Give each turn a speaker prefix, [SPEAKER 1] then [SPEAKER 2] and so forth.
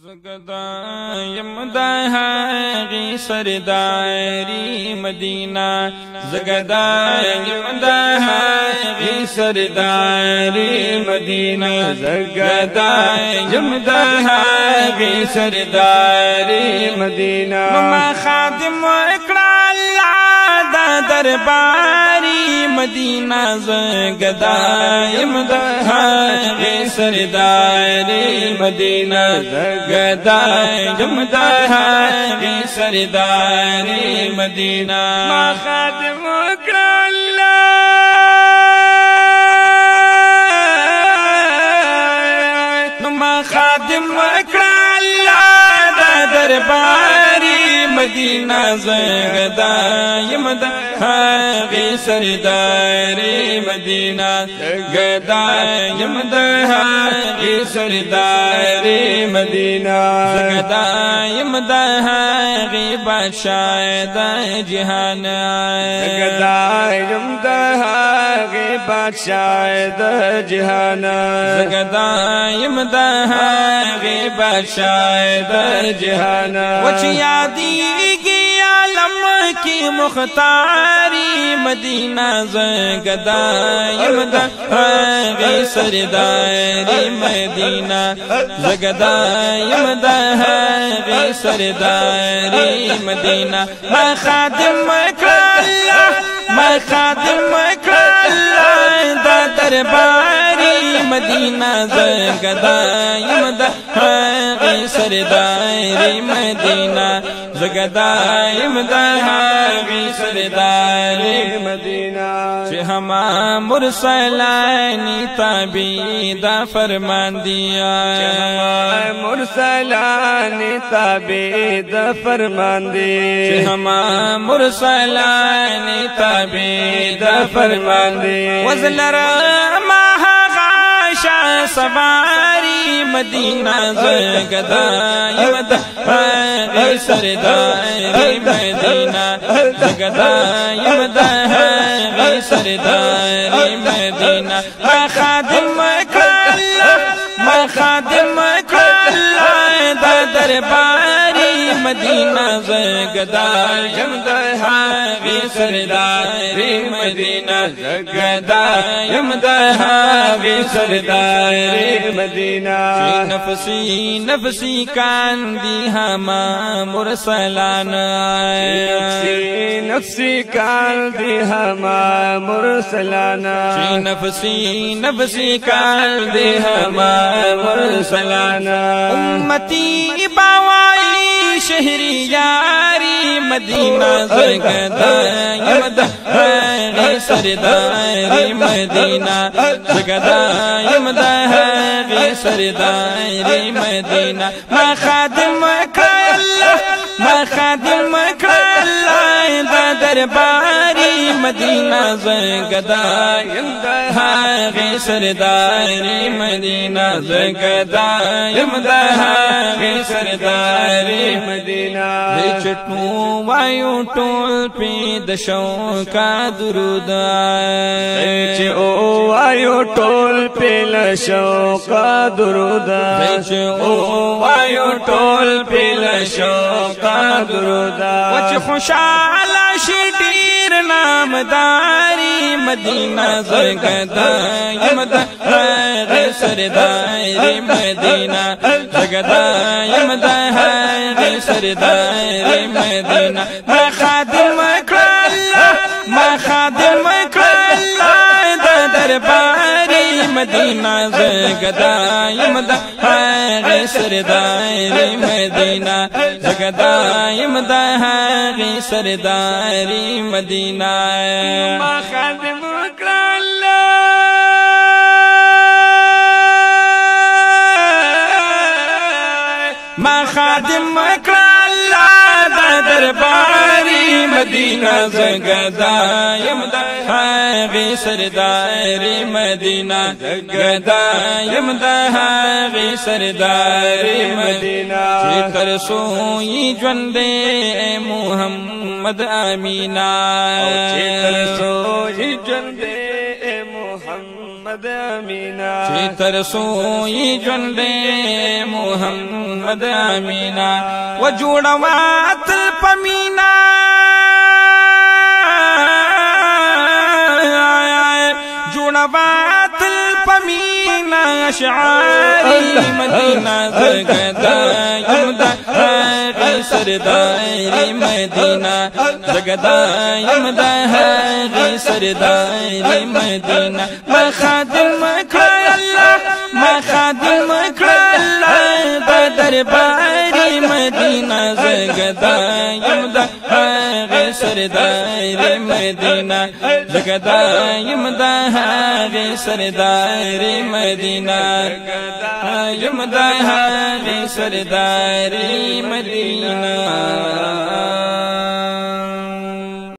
[SPEAKER 1] زگدا یمدا هاغی سرداری مدینہ زگدا یمدا هاغی سرداری مدینہ زگدا یمدا هاغی سرداری مدینہ ما خادم اکڑا اللہ دا درباری مدینہ زگدا یمدا هاغی سرداری مدینہ زگدا یمدا هاغی سرداری مدینہ ما خادم اکڑا اللہ ما خادم اکڑا اللہ دا درباری مدینہ زگدا یمدا هاغی سرداری مدینہ زگدا یمدا هاغی سرداری مدینہ زگدا یمدا هاغی بادشاہ دا جہان زگدا یمدا هاغی بادشاہ دا جہان زگدا یمدا هاغی بادشاہ دا جہان وچ یادی کی مختاری مدینہ زگدا یمدا هاغی سرداری مدینہ زگدا یمدا هاغی سرداری مدینہ ما خادم اکڑا اللہ ما خادم اکڑا اللہ دا درباری مدینہ زگدا یمدا هاغی سرداری مدینہ زگدا یمدا هاغی سرداری مدینہ چه ہما مرسلانی تابی دا فرمان دیا چه ہما مرسلانی تابی دا فرمان دیا چه ہما مرسلانی تابی دا فرمان دیا وزلر شاہ سواری مدینہ زگدا یمدا هاغی سرداری مدینہ زگدا یمدا هاغی سرداری مدینہ ما خادم اکڑا اللہ ما خادم اکڑا اللہ دا درباری مدینہ زگدا یمدا هاغی سرداری مدینہ زگدا یمدا هاغی سرداری مدینہ نفسی نفسی کاندی ہما مرسلان نفسی نفسی کاندی ہما مرسلان نفسی نفسی کاندی ہما مرسلان امتی باوائی شہری یاری مدینہ زگدا یمدا هاغی سرداری مدینہ زگدا یمدا هاغی سرداری مدینہ ما خادم اکڑا اللہ ما خادم اکڑا اللہ دا درباری مدینہ زگدا یمدا هاغی سرداری مدینہ زگدا یمدا هاغی سرداری مدینہ چٹو وایو ټول پی د شوقا درود چې او وایو ټول پی ل شوقا درود چې او وایو ټول پی ل شوقا درود وچ خوشاله شي ډیر نامداري مدینہ زگدا یمدا هاغی سرداری مدینہ زگدا یمدا هاغی سرداری مدینہ ما خادم اکڑا اللہ ما خادم اکڑا اللہ دا درباری مدینہ زگدا یمدا هاغی سرداری مدینہ زگدا یمدا هاغی سرداری مدینہ ما خادم اکڑا اللہ ما خادم اکڑا اللہ دا درباری مدینہ زگدا یمدا هاغی سرداری مدینہ زگدا یمدا هاغی سرداری مدینہ چه ترسوئی جوندے محمد آمینہ چه ترسوئی جوندے محمد
[SPEAKER 2] محمد امینا
[SPEAKER 1] چی ترسوی جن دے محمد امینا و جوڑوات پمینا جوڑوات پمینا اشعاری مدینہ زگدا یمدا غی سرداری مدینہ زگدا یمدا غی سرداری مدینہ ما خادم کړه الله ما خادم کړه الله د درباري مدینہ زگدا یمدا غی سرداری مدینہ زگدا یمدا غی سرداری مدینہ یمدا غی سرداری مدینہ